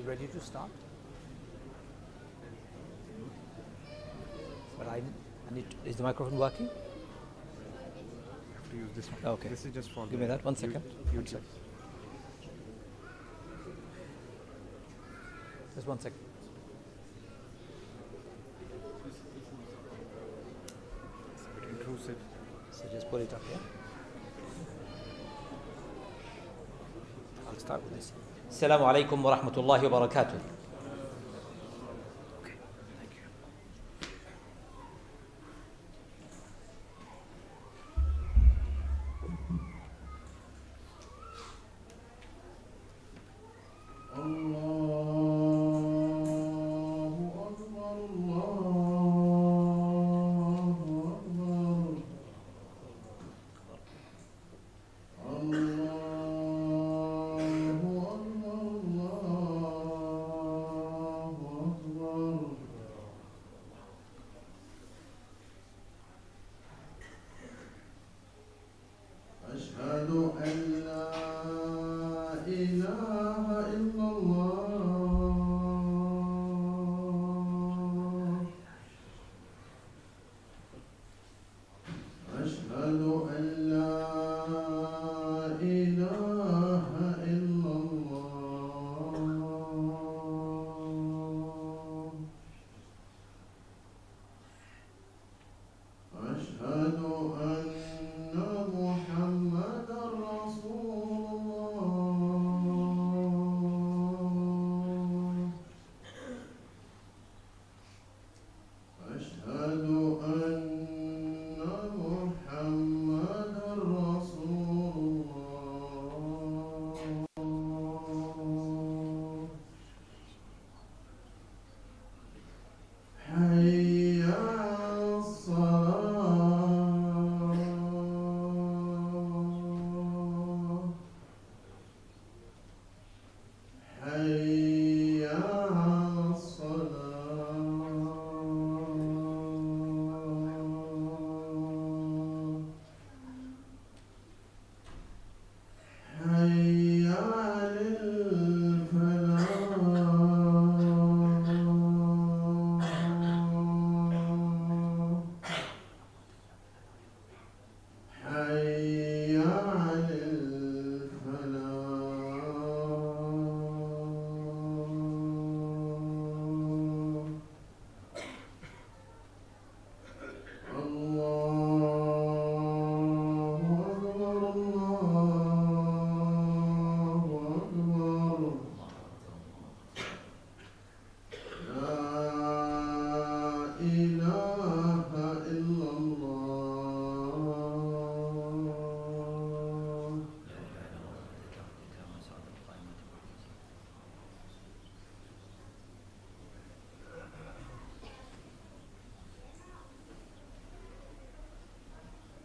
Ready to start? But I need. Is the microphone working? I have to use this one. Okay. This is just for. Give me that. 1 second. You Just 1 second. It's a bit intrusive. So just pull it up here. I'll start with this. Assalamu alaikum wa rahmatullahi wa barakatuh. Okay, thank you. Allah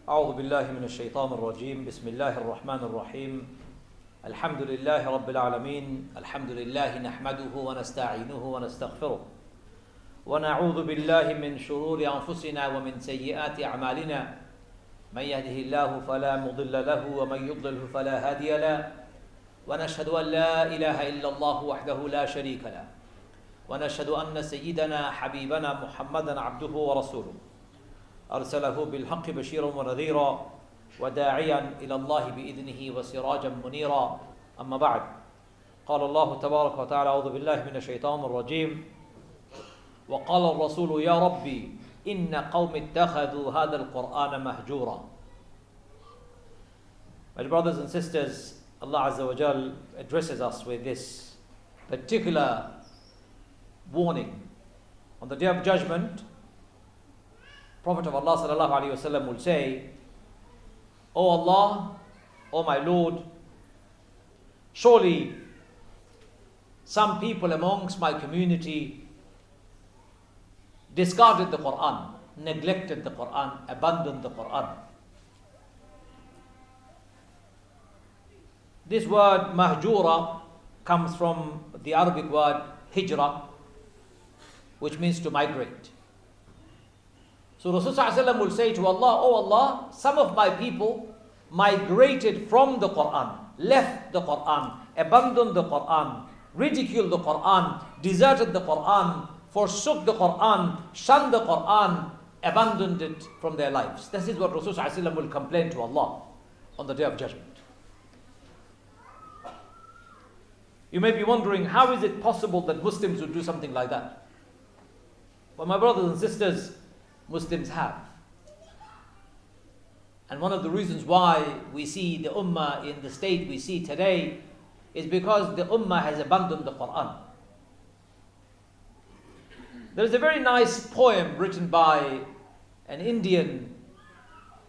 أعوذ بالله من الشيطان الرجيم بسم الله الرحمن الرحيم الحمد لله رب العالمين الحمد لله نحمده ونستعينه ونستغفره ونعوذ بالله من شرور أنفسنا ومن سيئات أعمالنا من يهده الله فلا مضل له ومن يضلله فلا هادي له ونشهد أن لا إله إلا الله وحده لا شريك له ونشهد أن سيدنا حبيبنا محمدا عبده ورسوله أرسله بالحق بشيرا ونذيرا وداعيا إلى الله بإذنه وسراجا منيرا أما بعد قال الله تبارك وتعالى أعوذ بالله من الشيطان الرجيم وقال الرسول يا ربي إن قوم اتخذوا هذا القرآن مهجورا. My brothers and sisters, Allah Azza wa Jal addresses us with this particular warning. On the Day of Judgment, Prophet of Allah sallallahu alaihi wasallam will say, O Allah, O my Lord, surely some people amongst my community discarded the Quran, neglected the Quran, abandoned the Quran. This word mahjura comes from the Arabic word hijra, which means to migrate. So Rasulullah will say to Allah, Oh Allah, some of my people migrated from the Quran, left the Quran, abandoned the Quran, ridiculed the Quran, deserted the Quran, forsook the Quran, shunned the Quran, abandoned it from their lives. This is what Rasulullah will complain to Allah on the Day of Judgment. You may be wondering, how is it possible that Muslims would do something like that? Well, my brothers and sisters, Muslims have. And one of the reasons why we see the Ummah in the state we see today is because the Ummah has abandoned the Quran. There is a very nice poem written by an Indian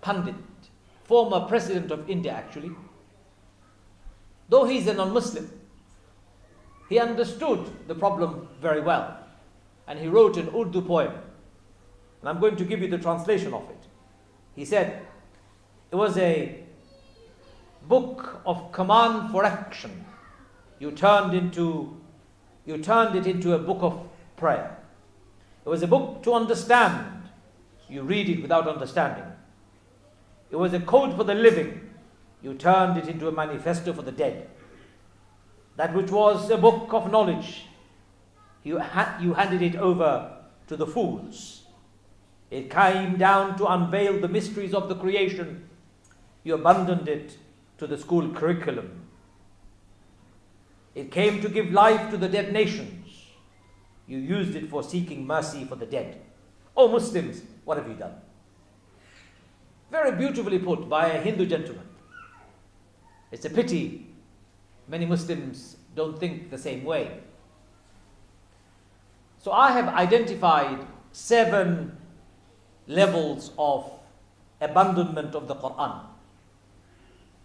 Pandit, former president of India actually. Though he's a non-Muslim, he understood the problem very well. And he wrote an Urdu poem. And I'm going to give you the translation of it. He said, it was a book of command for action. You turned it into a book of prayer. It was a book to understand. You read it without understanding. It was a code for the living. You turned it into a manifesto for the dead. That which was a book of knowledge, you handed it over to the fools. It came down to unveil the mysteries of the creation. You abandoned it to the school curriculum. It came to give life to the dead nations. You used it for seeking mercy for the dead. O Muslims, what have you done? Very beautifully put by a Hindu gentleman. It's a pity many Muslims don't think the same way. So I have identified 7 levels of abandonment of the Quran.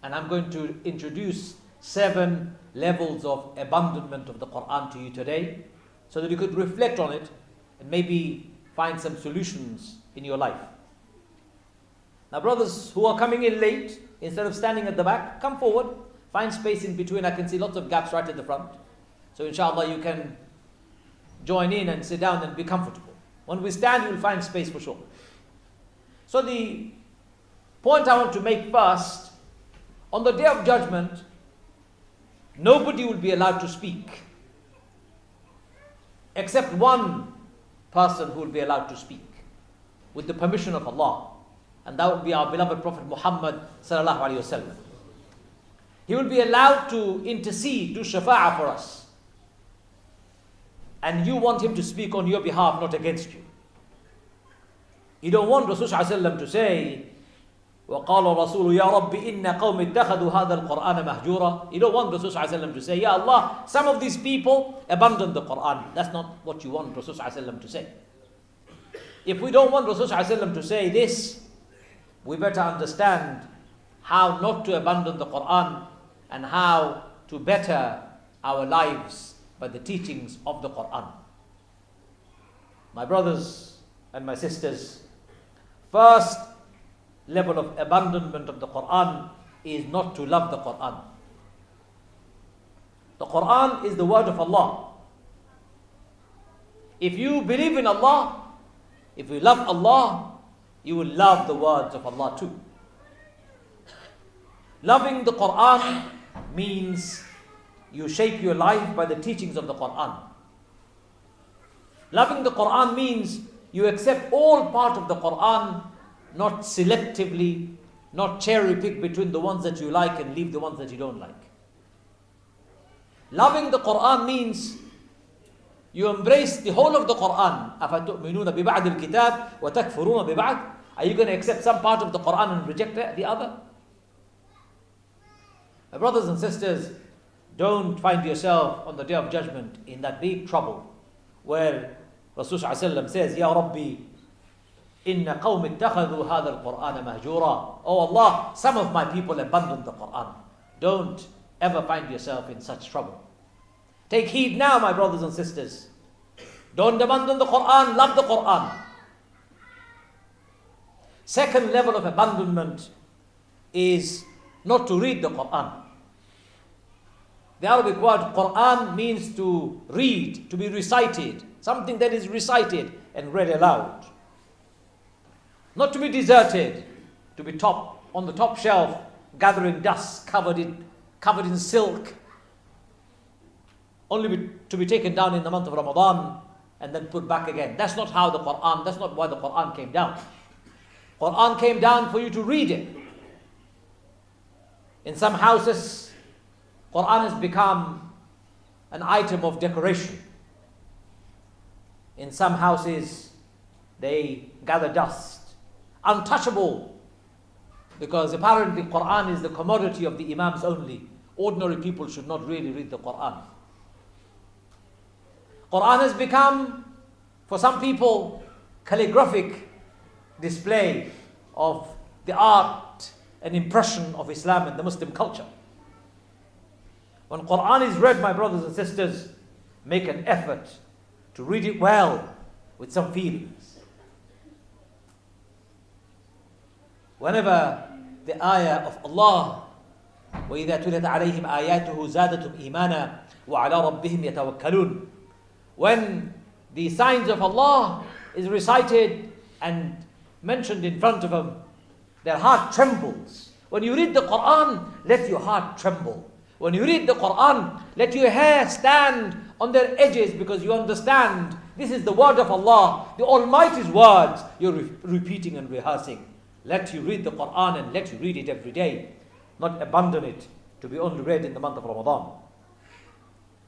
And I'm going to introduce 7 levels of abandonment of the Quran to you today, so that you could reflect on it and maybe find some solutions in your life. Now brothers who are coming in late, instead of standing at the back, come forward, find space in between. I can see lots of gaps right at the front. So inshallah you can join in and sit down and be comfortable. When we stand, you will find space for sure. So the point I want to make first, on the Day of Judgment, nobody will be allowed to speak, except one person who will be allowed to speak, with the permission of Allah. And that will be our beloved Prophet Muhammad sallallahu alaihi wasallam. He will be allowed to intercede, do shafa'ah for us. And you want him to speak on your behalf, not against you. You don't want Rasulullah to say, وَقَالَ الرَّسُولُ يَا رَبِّ إِنَّ قَوْمِ اتَّخَذُوا هَذَا الْقُرْآنَ مَهْجُورًا. You don't want Rasulullah to say, Ya Allah, some of these people abandoned the Quran. That's not what you want Rasulullah to say. If we don't want Rasulullah to say this, we better understand how not to abandon the Quran and how to better our lives by the teachings of the Quran. My brothers and my sisters, first level of abandonment of the Quran is not to love the Quran. The Quran is the word of Allah. If you believe in Allah, if you love Allah, you will love the words of Allah too. Loving the Quran means you shape your life by the teachings of the Quran. Loving the Quran means you accept all part of the Quran, not selectively, not cherry pick between the ones that you like and leave the ones that you don't like. Loving the Quran means you embrace the whole of the Quran. أَفَتُؤْمِنُونَ بِبَعْدِ الْكِتَابِ وَتَكْفُرُونَ بِبَعْدِ. Are you going to accept some part of the Quran and reject the other? My brothers and sisters, don't find yourself on the day of judgment in that big trouble where Rasulullah says, Ya Rabbi, inna qawmi ittakhadhu hadha al-Qur'ana mahjura. Oh Allah, some of my people abandoned the Quran. Don't ever find yourself in such trouble. Take heed now, my brothers and sisters. Don't abandon the Quran, love the Quran. Second level of abandonment is not to read the Quran. The Arabic word Quran means to read, to be recited, something that is recited and read aloud. Not to be deserted, to be on the top shelf, gathering dust, covered in silk, only to be taken down in the month of Ramadan and then put back again. That's not how that's not why the Quran came down. Quran came down for you to read it. In some houses, Quran has become an item of decoration. In some houses, they gather dust, untouchable, because apparently Quran is the commodity of the Imams only. Ordinary people should not really read the Quran. Quran has become, for some people, calligraphic display of the art and impression of Islam and the Muslim culture. When Quran is read, my brothers and sisters, make an effort to read it well, with some feelings. Whenever the ayah of Allah, وَإِذَا تُلِيَتْ عَلَيْهِمْ آيَاتُهُ زَادَتْهُمْ إِيمَانًا وَعَلَى رَبِّهِمْ يَتَوَكَّلُونَ. When the signs of Allah is recited and mentioned in front of them, their heart trembles. When you read the Quran, let your heart tremble. When you read the Quran, let your hair stand on their edges, because you understand this is the word of Allah, the Almighty's words you're repeating and rehearsing. Let you read the Quran and let you read it every day, not abandon it to be only read in the month of Ramadan.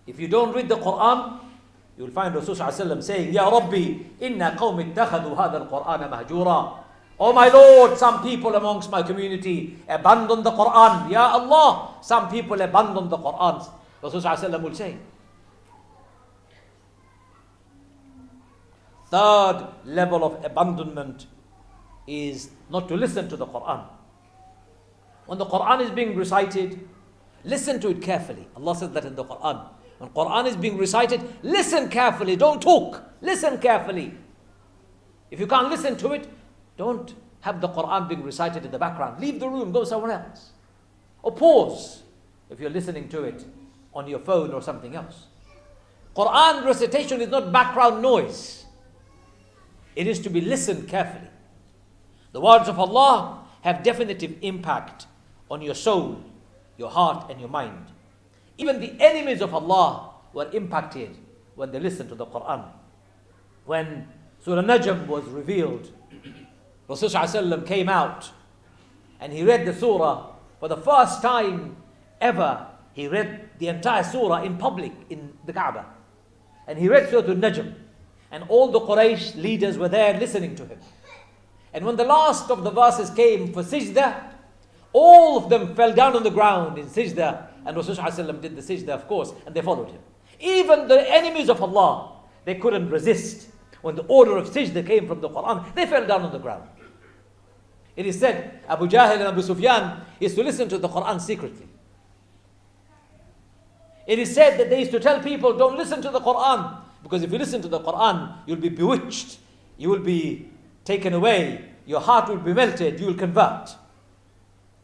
If you don't read the Quran, you will find Rasulullah saying, Ya Rabbi, inna qawmi ittakhadhu hadha al-Qur'ana mahjura. Oh my Lord, some people amongst my community abandon the Quran. Ya Allah, some people abandon the Quran. Rasulullah will say. Third level of abandonment is not to listen to the Quran. When the Quran is being recited, listen to it carefully. Allah says that in the Quran. When Quran is being recited, listen carefully. Don't talk. Listen carefully. If you can't listen to it, don't have the Quran being recited in the background. Leave the room, go somewhere else. Or pause if you're listening to it on your phone or something else. Quran recitation is not background noise. It is to be listened carefully. The words of Allah have definitive impact on your soul, your heart and your mind. Even the enemies of Allah were impacted when they listened to the Quran. When Surah Najm was revealed, Rasulullah came out and he read the surah for the first time ever. He read the entire surah in public in the Kaaba. And he read Surah Najm. And all the Quraysh leaders were there listening to him. And when the last of the verses came for sajda, all of them fell down on the ground in sajda. And Rasulullah did the sajda, of course, and they followed him. Even the enemies of Allah, they couldn't resist. When the order of sajda came from the Quran, they fell down on the ground. It is said, Abu Jahl and Abu Sufyan used to listen to the Quran secretly. It is said that they used to tell people, don't listen to the Quran, because if you listen to the Quran, you'll be bewitched, you will be taken away, your heart will be melted, you will convert.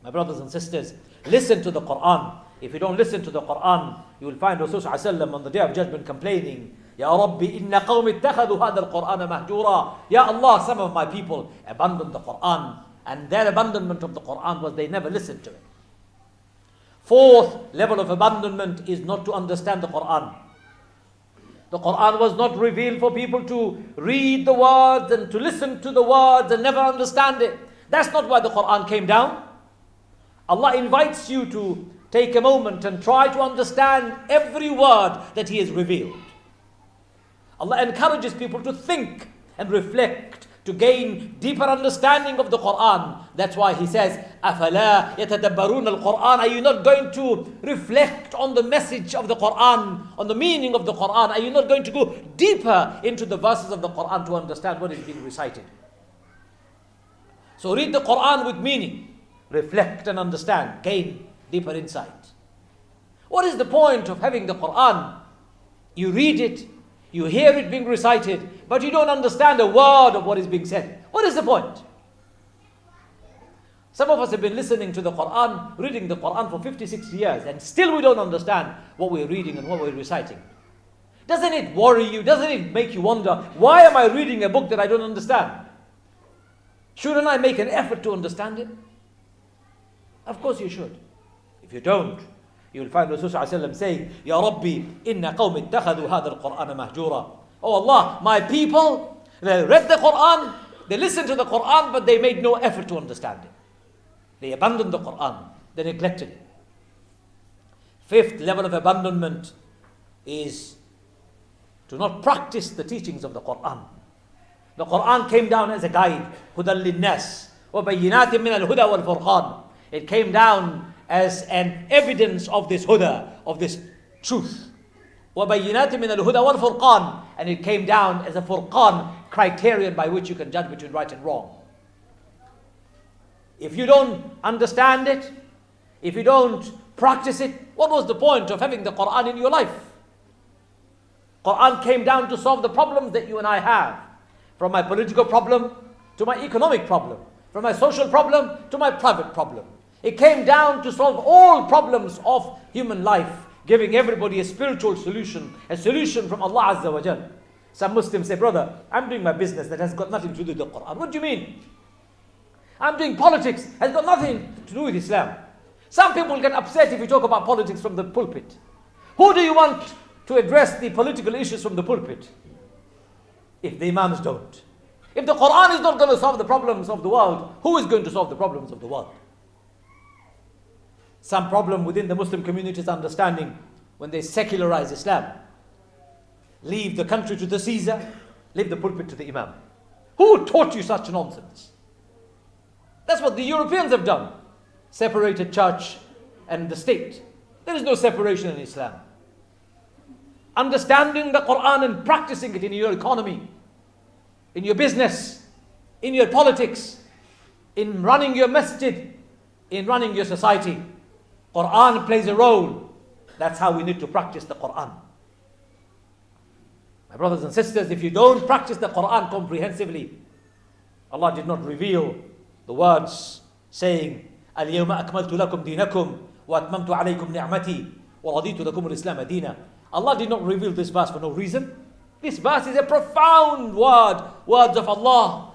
My brothers and sisters, listen to the Quran. If you don't listen to the Quran, you will find Rasulullah on the day of judgment complaining, Ya Rabbi, inna qawmi ittakhadhu hadha al-Qur'ana mahjura. Ya Allah, some of my people abandoned the Quran, and their abandonment of the Quran was they never listened to it. Fourth level of abandonment is not to understand the Quran. The Quran was not revealed for people to read the words and to listen to the words and never understand it. That's not why the Quran came down. Allah invites you to take a moment and try to understand every word that He has revealed. Allah encourages people to think and reflect, to gain deeper understanding of the Quran. That's why He says, أَفَلَا يَتَدَبَّرُونَ الْقُرْآنَ. Are you not going to reflect on the message of the Quran, on the meaning of the Quran? Are you not going to go deeper into the verses of the Quran to understand what is being recited? So read the Quran with meaning, reflect and understand, gain deeper insight. What is the point of having the Quran? You read it, you hear it being recited, but you don't understand a word of what is being said. What is the point? Some of us have been listening to the Quran, reading the Quran for 56 years, and still we don't understand what we're reading and what we're reciting. Doesn't it worry you? Doesn't it make you wonder, why am I reading a book that I don't understand? Shouldn't I make an effort to understand it? Of course you should. If you don't, you will find Rasulullah saying, Ya Rabbi, inna qawmi ittakhadhu hadha al-Qur'ana mahjura. Oh Allah, my people, they read the Quran, they listened to the Quran, but they made no effort to understand it. They abandoned the Quran, they neglected it. Fifth level of abandonment is to not practice the teachings of the Quran. The Quran came down as a guide, هُدًى لِلنَّاسِ وَبَيِّنَاتٍ مِنَ الْهُدَى وَالْفُرْقَانِ. It came down as an evidence of this huda, of this truth. وَبَيِّنَاتٍ مِنَ الْهُدَى وَالْفُرْقَانِ. And it came down as a furqan, criterion by which you can judge between right and wrong. If you don't understand it, if you don't practice it, what was the point of having the Quran in your life? Quran came down to solve the problems that you and I have. From my political problem to my economic problem. From my social problem to my private problem. It came down to solve all problems of human life, giving everybody a spiritual solution, a solution from Allah Azza wa Jal. Some Muslims say, brother, I'm doing my business that has got nothing to do with the Quran. What do you mean? I'm doing politics, has got nothing to do with Islam. Some people get upset if you talk about politics from the pulpit. Who do you want to address the political issues from the pulpit? If the Imams don't. If the Quran is not going to solve the problems of the world, who is going to solve the problems of the world? Some problem within the Muslim community is understanding when they secularize Islam. Leave the country to the Caesar, leave the pulpit to the Imam. Who taught you such nonsense? That's what the Europeans have done. Separated church and the state. There is no separation in Islam. Understanding the Quran and practicing it in your economy, in your business, in your politics, in running your masjid, in running your society. Quran plays a role. That's how we need to practice the Quran. My brothers and sisters, if you don't practice the Quran comprehensively, Allah did not reveal the words saying, اليوم أكملت لكم دينكم وأتممت عليكم نعمتي ورضيت لكم الإسلام دينا. Allah did not reveal this verse for no reason. This verse is a profound word, words of Allah,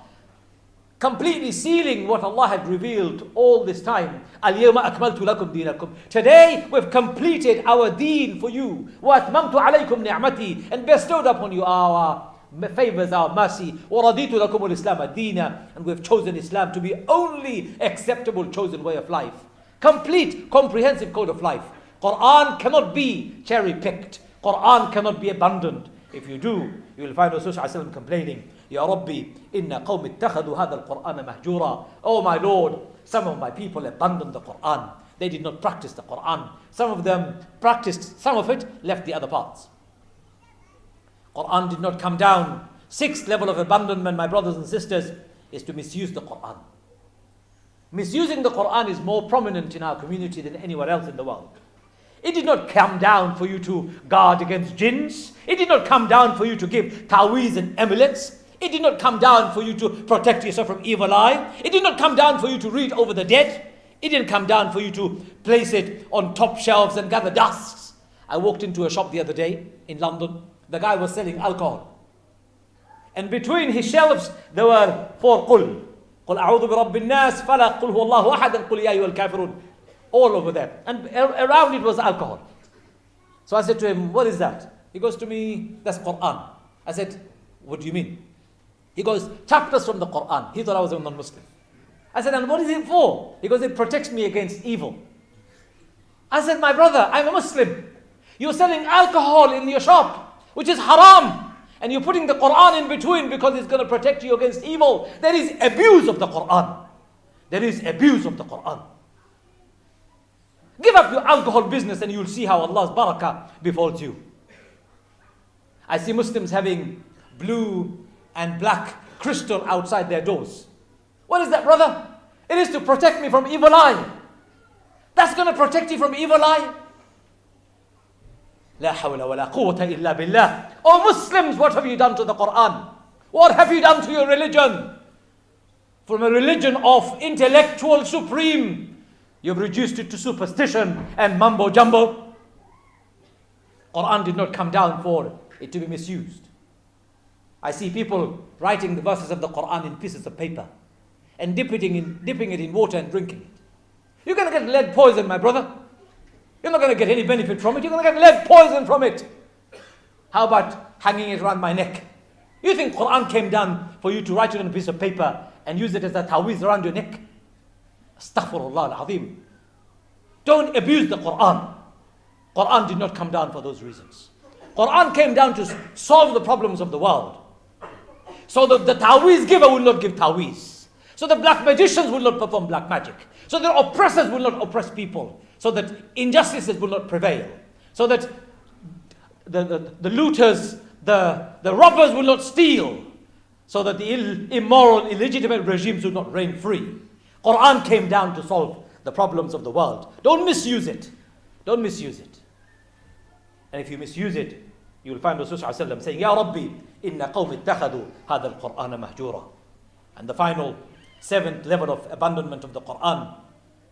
completely sealing what Allah had revealed all this time. اليوم أكملت لكم دينكم. Today we've completed our deen for you. وأتممت عليكم نعمتي, and bestowed upon you our favors, our mercy. وَرَضِيتُ لَكُمُ الْإِسْلَامَ دِينًا, and we've chosen Islam to be only acceptable chosen way of life. Complete, comprehensive code of life. Quran cannot be cherry-picked. Quran cannot be abandoned. If you do, you will find Rasulullah complaining, Ya Rabbi, inna qawmi ittakhadhu hadha al-Qur'ana mahjura. Oh my Lord, some of my people abandoned the Quran. They did not practice the Quran. Some of them practiced some of it, left the other parts. Quran did not come down. Sixth level of abandonment, my brothers and sisters, is to misuse the Quran. Misusing the Quran is more prominent in our community than anywhere else in the world. It did not come down for you to guard against jinns. It did not come down for you to give ta'weez and amulets. It did not come down for you to protect yourself from evil eye. It did not come down for you to read over the dead. It didn't come down for you to place it on top shelves and gather dust. I walked into a shop the other day in London. The guy was selling alcohol. And between his shelves, there were 4 qul. قُلْ أَعُوذُ بِرَبِّ النَّاسِ فَلَا قُلْ هُوَ اللَّهُ أَحَدٌ قُلْ يَا أَيُّهَا الْكَافِرُونَ. All over there. And around it was alcohol. So I said to him, what is that? He goes to me, that's Quran. I said, what do you mean? He goes, chapters from the Quran. He thought I was a non-Muslim. I said, and what is it for? He goes, it protects me against evil. I said, my brother, I'm a Muslim. You're selling alcohol in your shop, which is haram. And you're putting the Quran in between because it's going to protect you against evil. There is abuse of the Quran. There is abuse of the Quran. Give up your alcohol business and you'll see how Allah's barakah befalls you. I see Muslims having blue and black crystal outside their doors. What is that, brother? It is to protect me from evil eye. That's going to protect you from evil eye. لا حول ولا قوة إلا بالله. Oh Muslims, what have you done to the Quran? What have you done to your religion? From a religion of intellectual supreme, you've reduced it to superstition and mumbo jumbo. Quran did not come down for it to be misused. I see people writing the verses of the Quran in pieces of paper and dipping it in water and drinking it. You're going to get lead poison, my brother. You're not going to get any benefit from it. You're going to get lead poison from it. How about hanging it around my neck? You think Quran came down for you to write it on a piece of paper and use it as a tawiz around your neck? Astaghfirullah al-azim. Don't abuse the Quran. Quran did not come down for those reasons. Quran came down to solve the problems of the world. So that the tawiz giver will not give tawiz. So the black magicians will not perform black magic. So the oppressors will not oppress people. So that injustices will not prevail. So that the looters, the robbers will not steal. So that the immoral, illegitimate regimes will not reign free. Quran came down to solve the problems of the world. Don't misuse it. Don't misuse it. And if you misuse it, you will find Rasulullah saying, Ya Rabbi, inna qawmi ittakhadu hadha al-Qur'ana mahjura. And the final 7th level of abandonment of the Quran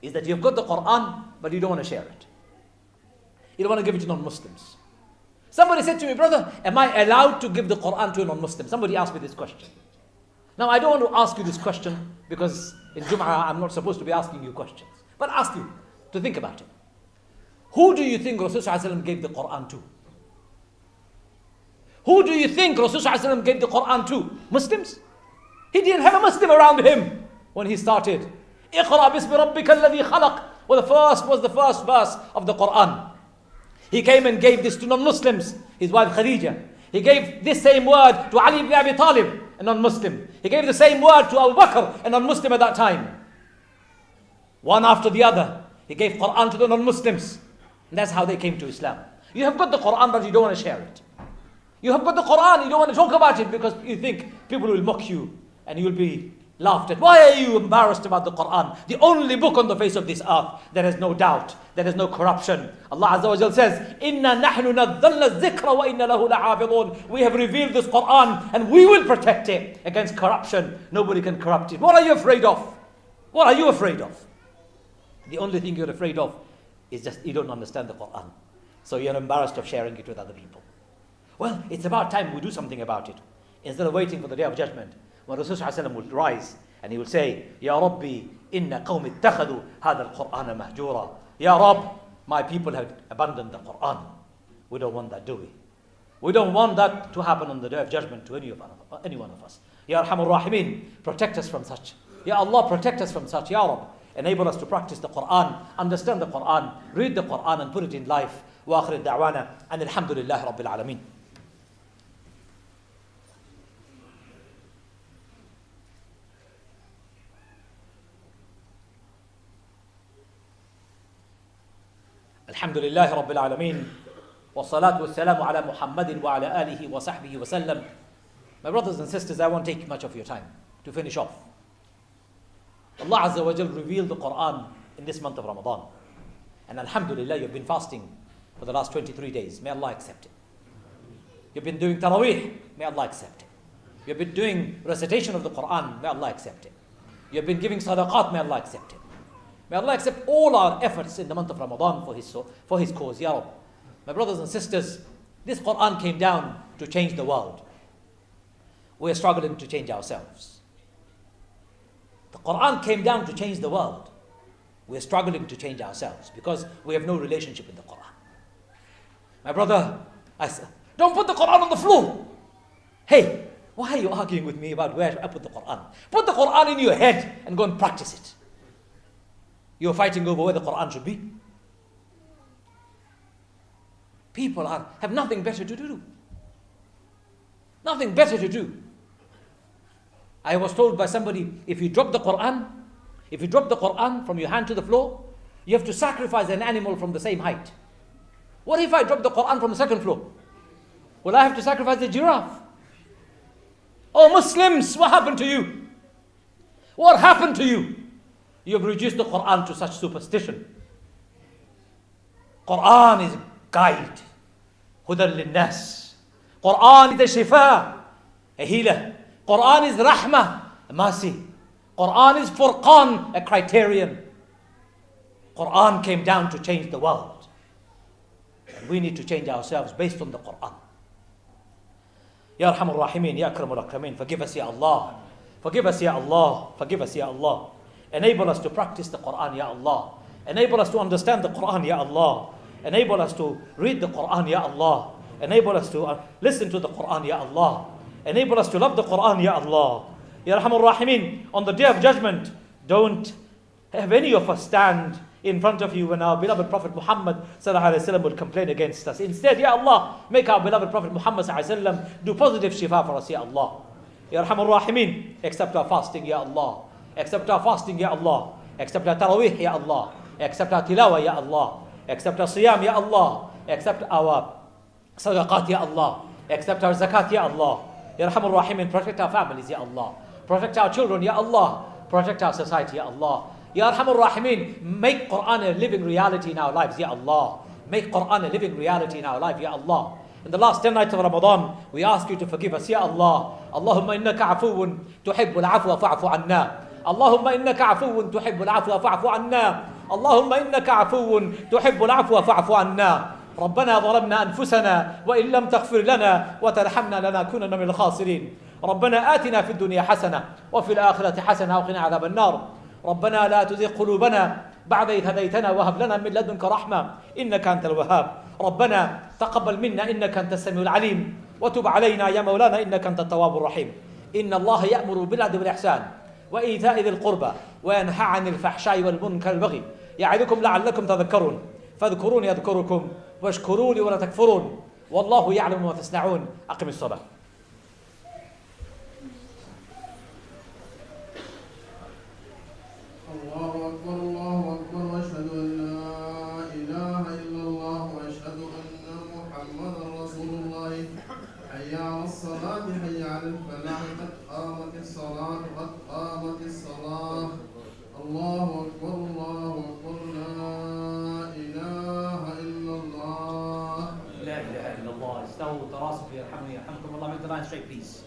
is that you've got the Quran, but you don't want to share it. You don't want to give it to non-Muslims. Somebody said to me, brother, am I allowed to give the Quran to a non-Muslim? Somebody asked me this question. Now, I don't want to ask you this question because in Jummah I'm not supposed to be asking you questions. But ask you to think about it. Who do you think Rasulullah gave the Quran to? Who do you think Rasulullah gave the Quran to? Muslims? He didn't have a Muslim around him when he started. اقرأ باسم ربك الذي خلق. Well, the first verse of the Quran. He came and gave this to non-Muslims. His wife Khadija. He gave this same word to Ali ibn Abi Talib, a non-Muslim. He gave the same word to Abu Bakr, a non-Muslim at that time. One after the other. He gave Quran to the non-Muslims. And that's how they came to Islam. You have got the Quran, but you don't want to share it. You have got the Quran, you don't want to talk about it because you think people will mock you and you'll be laughed at. Why are you embarrassed about the Quran? The only book on the face of this earth. There is no doubt. There is no corruption. Allah Azza wa Jal says, Inna nahnu nazzalna dhikra wa inna lahu la'afidun. We have revealed this Quran and we will protect it against corruption. Nobody can corrupt it. What are you afraid of? What are you afraid of? The only thing you're afraid of is just you don't understand the Quran. So you're embarrassed of sharing it with other people. Well, it's about time we do something about it. Instead of waiting for the day of judgment, when Rasulullah will rise and he will say, Ya Rabbi, inna qawmi ittakhadu hadha al-Qur'ana mahjura. Ya Rabb, my people have abandoned the Quran. We don't want that, do we? We don't want that to happen on the day of judgment to any one of us. Ya Arhamur Rahimin, protect us from such. Ya Allah, protect us from such. Ya Rabb, enable us to practice the Quran, understand the Quran, read the Quran and put it in life. Wa akhir da'wana and alhamdulillah rabbil alameen. الحمد لله رب العالمين والصلاة والسلام على محمد وعلى آله وصحبه وسلم. My brothers and sisters, I won't take much of your time to finish off. Allah Azza wa Jal revealed the Quran in this month of Ramadan. And alhamdulillah, you've been fasting for the last 23 days. May Allah accept it. You've been doing Taraweeh. May Allah accept it. You have been doing recitation of the Quran, may Allah accept it. You have been giving sadaqat, may Allah accept it. May Allah accept all our efforts in the month of Ramadan for His cause, Ya Rabb. My brothers and sisters, this Quran came down to change the world. We are struggling to change ourselves. The Quran came down to change the world. We are struggling to change ourselves because we have no relationship with the Quran. My brother, I said, don't put the Quran on the floor. Hey, why are you arguing with me about where I put the Quran? Put the Quran in your head and go and practice it. You're fighting over where the Quran should be. People have nothing better to do. Nothing better to do. I was told by somebody, if you drop the Quran from your hand to the floor, you have to sacrifice an animal from the same height. What if I drop the Quran from the second floor? Will I have to sacrifice the giraffe? Oh Muslims, what happened to you? What happened to you? You have reduced the Quran to such superstition. Quran is guide. Hudan linnas. Quran is a shifa, a healer. Quran is rahmah, a mercy. Quran is furqan, a criterion. Quran came down to change the world. And we need to change ourselves based on the Quran. Ya Arhamar Rahimin, Ya Akramul Akramin, forgive us, Ya Allah. Forgive us, Ya Allah. Forgive us, Ya Allah. Enable us to practice the Quran, Ya Allah. Enable us to understand the Quran, Ya Allah. Enable us to read the Quran, Ya Allah. Enable us to listen to the Quran, Ya Allah. Enable us to love the Quran, Ya Allah. Ya Arhamar Rahimin, on the day of judgment, don't have any of us stand in front of you when our beloved Prophet Muhammad sallallahu alaihi wasallam would complain against us. Instead, Ya Allah, make our beloved Prophet Muhammad sallallahu alaihi wasallam do positive shifa for us, Ya Allah. Ya Arhamar Rahimin, accept our fasting, Ya Allah. Accept our fasting, Ya Allah. Accept our tarawih, Ya Allah. Accept our tilawah, Ya Allah. Accept our siyam, Ya Allah. Accept our sadaqat, Ya Allah. Accept our zakat, Ya Allah. Ya Arhamar Rahimin, protect our families, Ya Allah. Protect our children, Ya Allah. Protect our society, Ya Allah. Ya Arhamar Rahimin, make Quran a living reality in our lives, Ya Allah. Make Quran a living reality in our life, Ya Allah. In the last 10 nights of Ramadan, we ask you to forgive us, Ya Allah. Allahumma innaka afuun tuhibbul afwa fa'fu anna. اللهم إنك عفو تحب العفو فاعف عنا اللهم إنك عفو تحب العفو فاعف عنا ربنا ظلمنا أنفسنا وإن لم تغفر لنا وترحمنا لنكونن من الخاسرين ربنا آتنا في الدنيا حسنة وفي الآخرة حسنة وقنا عذاب النار ربنا لا تزغ قلوبنا بعد إذ هديتنا وهب لنا من لدنك رحمة إنك أنت الوهاب ربنا تقبل منا إنك أنت السميع العليم وتب علينا يا مولانا إنك أنت التواب الرحيم إن الله يأمر بالعدل والإحسان وإيتاء ذي القربى وينهى عن الفحشاء والمنكر والبغي يعظكم لعلكم تذكرون فاذكروني أذكركم واشكروا لي ولا تكفرون والله يعلم ما تصنعون أقم الصلاة الله أكبر الله أكبر وأشهد أن لا إله إلا الله وأشهد أن محمدا رسول الله حي على الصلاة حي على الفلاح قد قامت الصلاة قد قامت الصلاة الله أكبر لا إله إلا الله لا إله إلا الله استووا تراصوا يرحمني يرحمكم الله make the line straight please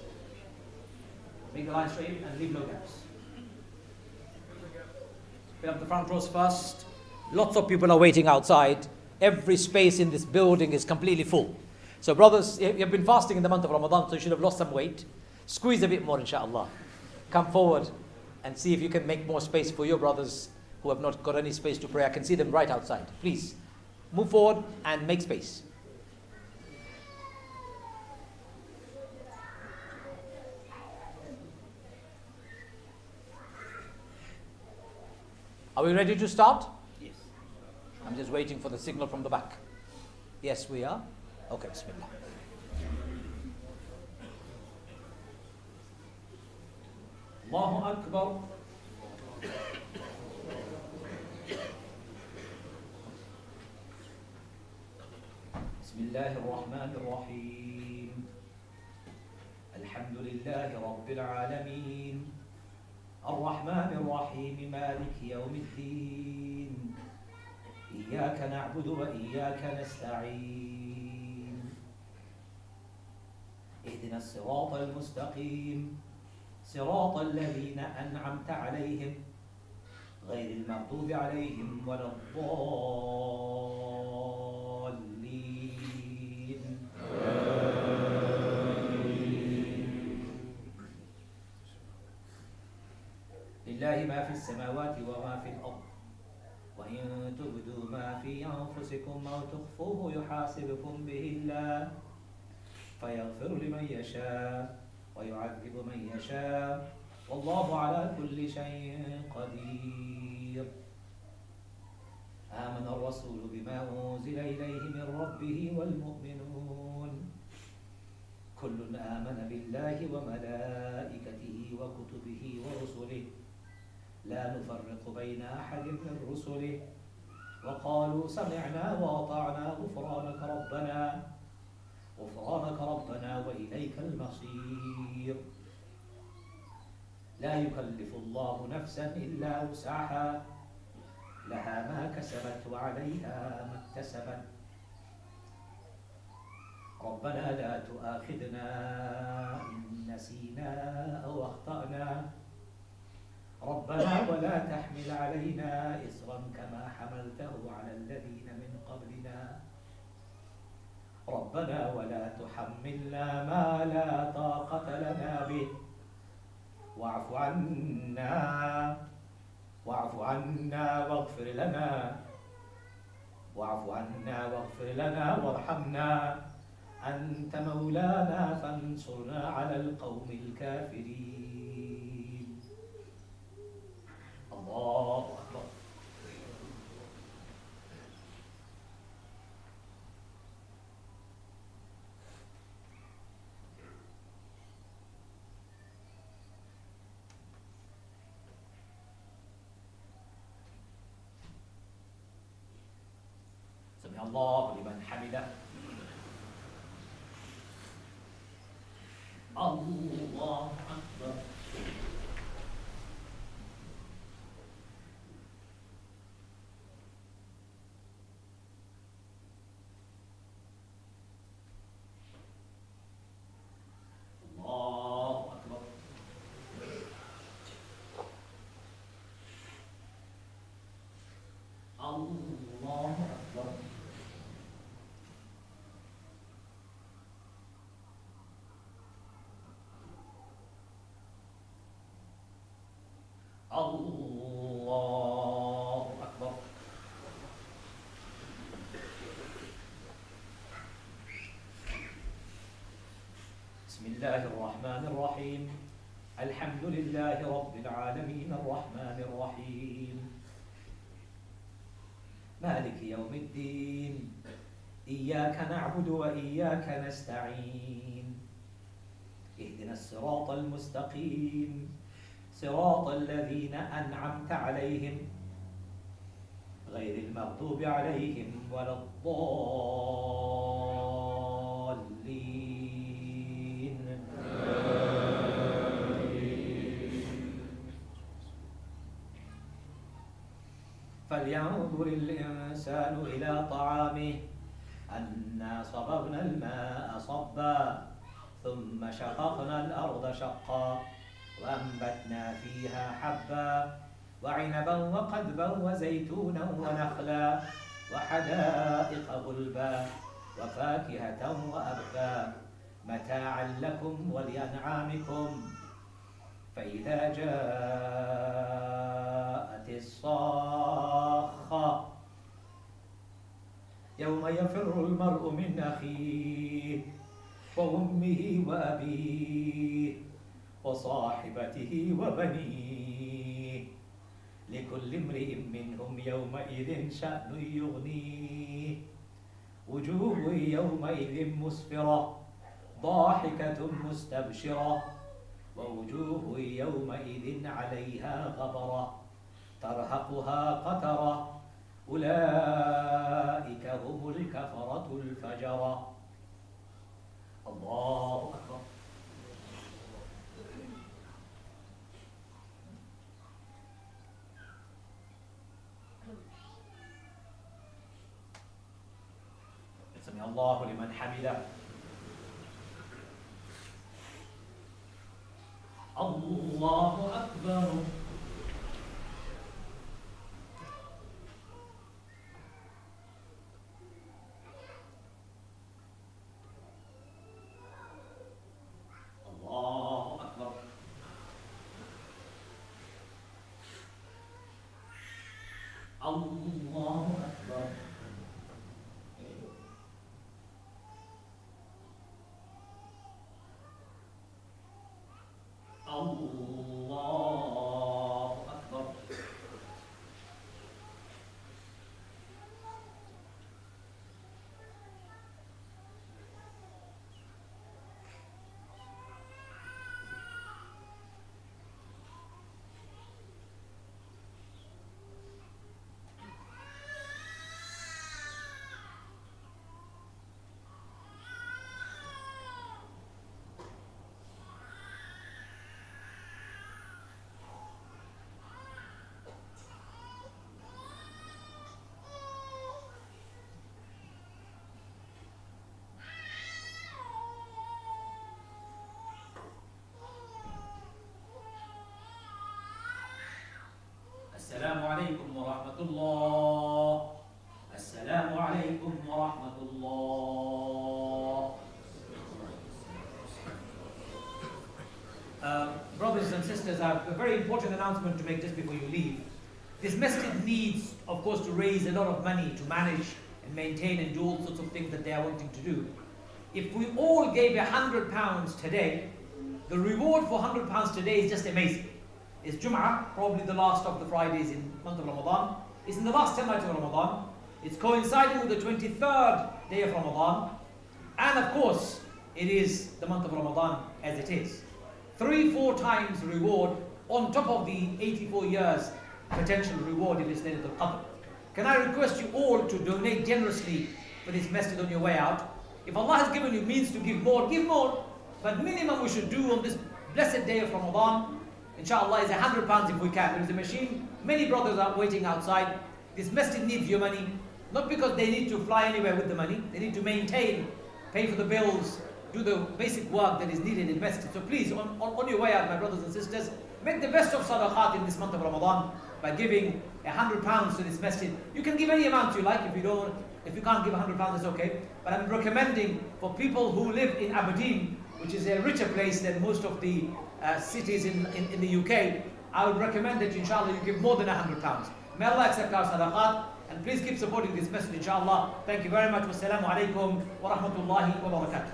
make the line straight and leave no gaps fill up the front rows first lots of people are waiting outside every space in this building is completely full so brothers you've been fasting in the month of Ramadan so you should have lost some weight squeeze a bit more inshallah come forward and see if you can make more space for your brothers who have not got any space to pray I can see them right outside please move forward and make space Are we ready to start? Yes. I'm just waiting for the signal from the back. Yes, we are. Okay, bismillah. Allahu Akbar. Bismillah ar-Rahman ar-Rahim. Alhamdulillahi Rabbil Alameen. الرحمن الرحيم مالك يوم الدين إياك نعبد وإياك نستعين اهدنا الصراط المستقيم صراط الذين أنعمت عليهم غير المغضوب عليهم ولا الضالين. لله ما في السماوات وما في الأرض وإن تبدوا ما في أنفسكم أو تخفوه يحاسبكم به الله فيغفر لمن يشاء ويعذب من يشاء والله على كل شيء قدير. آمن الرسول بما أنزل إليه من ربه والمؤمنون كل آمن بالله وملائكته وكتبه ورسله لا نفرق بين أحد من رسله وقالوا سمعنا وأطعنا غفرانك ربنا وإليك المصير. لا يكلف الله نفسا إلا وسعها لها ما كسبت وعليها ما اكتسبت. ربنا لا تؤاخذنا إن نسينا أو أخطأنا ربنا ولا تحمل علينا إصرا كما حملته على الذين من قبلنا ربنا ولا تحملنا ما لا طاقة لنا به واعف عنا واغفر لنا وارحمنا أنت مولانا فانصرنا على القوم الكافرين. الله أكبر. سمع الله لمن حمده. الله أكبر. الله أكبر. الله أكبر. الله أكبر. بسم الله الرحمن الرحيم الحمد لله رب العالمين الرحمن الرحيم مالك يوم الدين إياك نعبد وإياك نستعين اهدنا الصراط المستقيم صراط الذين أنعمت عليهم غير المغضوب عليهم ولا الضالين. فلينظر الإنسان إلى طعامه أنا صببنا الماء صبا ثم شققنا الأرض شقا وأنبتنا فيها حبا وعنبا وقضبا وزيتونا ونخلا وحدائق غلبا وفاكهة وأبا متاعا لكم ولأنعامكم. فإذا جاءت الصاخة يوم يفر المرء من أخيه وأمه وأبيه وصاحبته وبنيه لكل امرئ منهم يومئذ شأن يغنيه وجوه يومئذ مسفرة ضاحكة مستبشرة ووجوه يومئذ عليها غبرة ترهقها قترة أولئك هم الكفرة الفجرة. الله أكبر. سمع الله لمن حمده. Allahu Akbar. Allahu Akbar. Assalamu alaikum wa rahmatullah. Assalamu alaikum wa rahmatullah. Brothers and sisters, I have a very important announcement to make just before you leave. This masjid needs, of course, to raise a lot of money to manage and maintain and do all sorts of things that they are wanting to do. If we all gave £100 today, the reward for £100 today is just amazing. It's Jummah, probably the last of the Fridays in the month of Ramadan. It's in the last 10 nights of Ramadan. It's coinciding with the 23rd day of Ramadan. And of course, it is the month of Ramadan as it is. 3-4 times reward on top of the 84 years potential reward if it's Laylatul Qadr. Can I request you all to donate generously for this masjid on your way out? If Allah has given you means to give more, give more. But minimum we should do on this blessed day of Ramadan, inshallah, is £100 if we can. There is a machine. Many brothers are waiting outside. This masjid needs your money. Not because they need to fly anywhere with the money. They need to maintain, pay for the bills, do the basic work that is needed in masjid. So please, on your way out, my brothers and sisters, make the best of sadaqat in this month of Ramadan by giving £100 to this masjid. You can give any amount you like. If you can't give £100, that's okay. But I'm recommending for people who live in Aberdeen, which is a richer place than most of the cities in the UK, I would recommend that inshallah you give more than £100. May Allah accept our sadaqat, and please keep supporting this message inshallah. Thank you very much. Wassalamu alaikum wa rahmatullahi wa barakatuh.